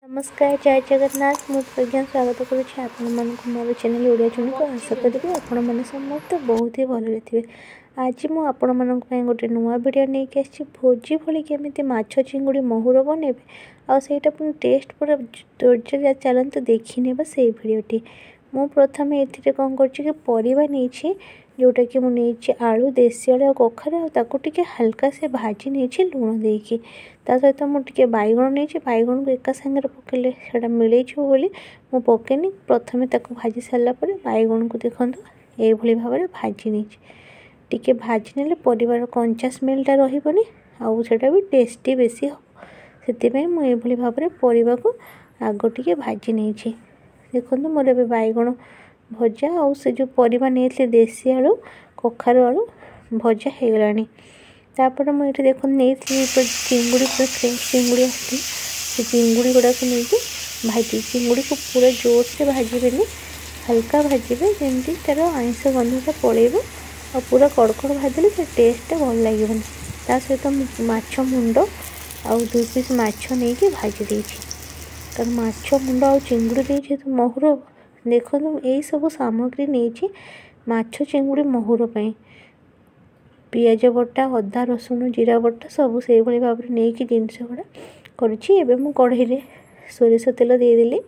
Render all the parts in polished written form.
नमस्कार जय जगन्नाथ मु प्रज्ञा स्वागत करुँच आपण मोर चैनल ओडिया चुनी को आशा करी आपण मैंने समस्त बहुत ही भल थे। आज मुझे गोटे नुआ वीडियो नहीं कि भोजी भली केमी माछ चिंगुड़ी महुर बने आईटा पुणी टेस्ट पूरा धैर्य चलते देखी ने से भिडटी मु प्रथम ये कौन कर परिवा नहीं जोटा कि मुझे आलू देसी आलू कखार ताकूटे हल्का से भाजी नहीं लुण देकी सहित मुझे बैगण नहीं बैगण को एका सागर पकड़े से मिले बोली मु पकेनी प्रथम भाजी सारापर बैगण को देखूँ ये भाव में भाजी नहीं टिके भाजी ने परिवार कंचा स्मेलटा रही आउटा भी टेस्टी बेसी हम से मुझे भाव में परिवा को आग टिके भाजी नहीं देखो मोर ए बैगण भजा आउ से जो परिवा नहीं देसी आलू कखार आलू भजा हो गलानी तापर मुझे देख नहीं चिंगुड़ी पूरा फ्रेश चिंगुड़ी आसती से चिंगुड़ी गुड़ाक नहीं भाजी चिंगुड़ी को पूरा जोर से भाजबे हल्का भाजबे जमी तार आइंस गंधटा पड़ेब और पूरा कड़कड़ भाजले से टेस्टा भल लगे सहित माछ मुंड आउ 2 पीस माछ नहीं भाजी देछि कारण माछ मुंड आ चिंगुड़ी देछि तो महुर देखो यही सब सामग्री नहीं माछ चिंगुड़ी महुर पाई पियाज बटा अदा रसुण जीरा बटा सब से भाव में नहीं जिनस गुड़ा करूँ कढ़ई सोरिष तेल देदेली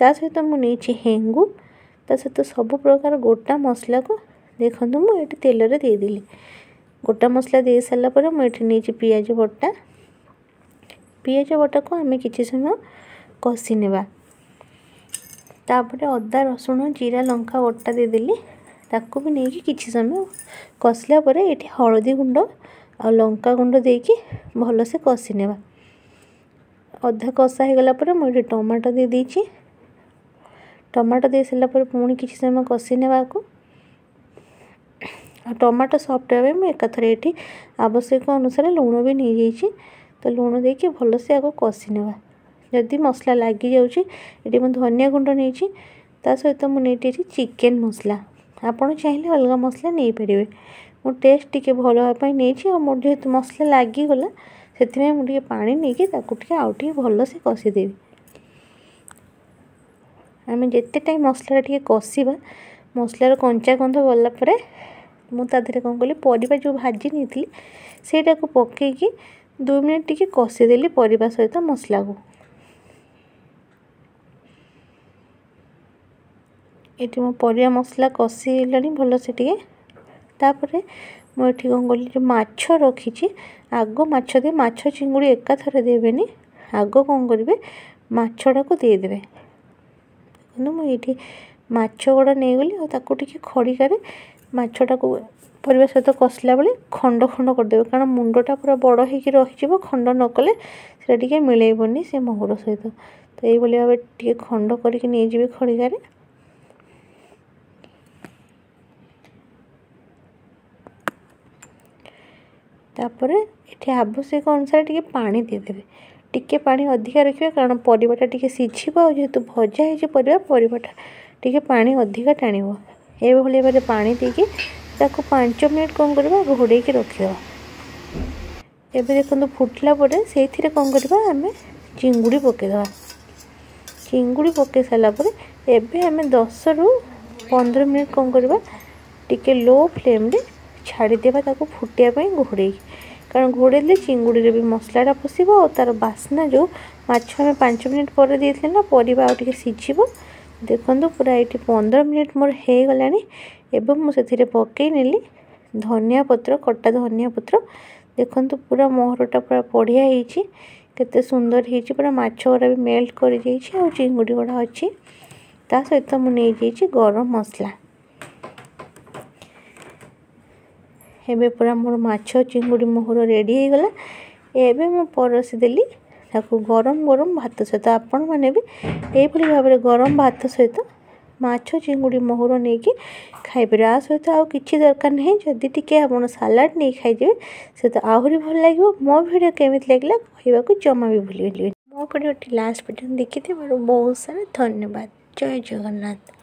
सहित मुझे हेंगू सहित सब प्रकार गोटा मसला को देखो मुझे तेल रे देदेली गोटा मसला दे सारापर मुझे नहीं पियाज बटा को आम कि समय कषि नेबा तापर अदा रसुण जीरा लंका बटा देदेली ताकू भी नहीं कि समय कषिला पर ये हलदी गुंड आ लंका गुंड देकी भल से कषि नेबा अधा कषा हो गला मुझे टमाटो दे देछि टमाटो दे सारापर पुणी कि समय कषि नेबा को टमाटो सॉफ्ट होगा मैं एकाथर ये आवश्यक अनुसार लुण भी नहीं जाइए तो लुण देके भल से आगे कषि नेबा जदि मसला लगी जाऊँगी ये धनिया गुंड नहीं सहित मुझे चिकेन मसला आपड़ चाहिए अलग मसला नहीं पारे मो टेस्ट टी भल हाँपाई नहीं मोर जेहतु मसला लगिगला से मुझे पानी नहीं आउ भल से कषिदेवी आम जिते टाइम मसला टे कषा मसलार कंचा गंध गलापर मुझे कौन कली परिवा जो भाजी नहीं सेटा को पकईकि 2 मिनट टी कषिदेली परिवा सहित मसला को ये मो परिया मसला कषिला भल से टे तापर मुझे कौन कली जो माछ रखी आग माछ दे माछ चिंगुड़ी एका थरे देवेनि आग कौन करेंगे माछटा को देदेवे देखो मुझे माछ गुड़ा नहीं गली आके खड़िकार माछटा को परिवा सहित कषिला बेले खंड खंड करदे कारण मुंडटा पूरा बड़ होकर रही खंड न कले से मिलेबनी से महुर सहित तो ये भाव में खंड करके नहीं जी खड़िकार तापर ये आवश्यक अनुसार टी पानी देदेवे टिके पानी अधिका रखिए कारण परिवाटा टी सीझब जेहेतु भजा है परिवाटा टी पानी अधिका टाण ये भाई भाव पानी देकी 5 मिनट कौन करवा घोड़े की रखिदेवा एवं देखो फुटला से कौन करवा आम चिंगुड़ी पकईदेवा चिंगुड़ी पकई सारापर एवं आम 10 ରୁ 15 मिनट कौन करवा टिके लो फ्लेम रे छाड़देवा फुटापी घोड़े कारण घोड़े चिंगुड़ी भी मसलाटा पशिब और तार बास्ना जो माछ आम 5 मिनट पर देते ना परिवा आगे सीझब देखो पूरा ये 15 मिनट मोर हो गलानी एवं मुझे पकई नेली धनिया पत्र कटा धनिया पत्र देखो पूरा मोहरटा पूरा बढ़िया होती केते सुंदर होती पूरा माछ गुड़ा भी मेल्ट कर चिंगुड़ी गुड़ा अच्छी सहित मुझे गरम मसला एबे पूरा मोर माछ चिंगुड़ी महुर रेडी हो गला एबे मु परसीदेली ताकू गरम गरम भात सहित आपण मैंने भी ये भाव में गरम भात सहित माछ चिंगुड़ी महुर नहीं कि खाईपर आ सहित आउ कि दरकार नहीं जदि टी आप सालाड नहीं खाईदे से तो आहरी भल लगे मो भिडियो केमी लगे कहवाक जमा भी भूल मो भिडियो लास्ट पर्यटन देखी बहुत सारा धन्यवाद जय जगन्नाथ।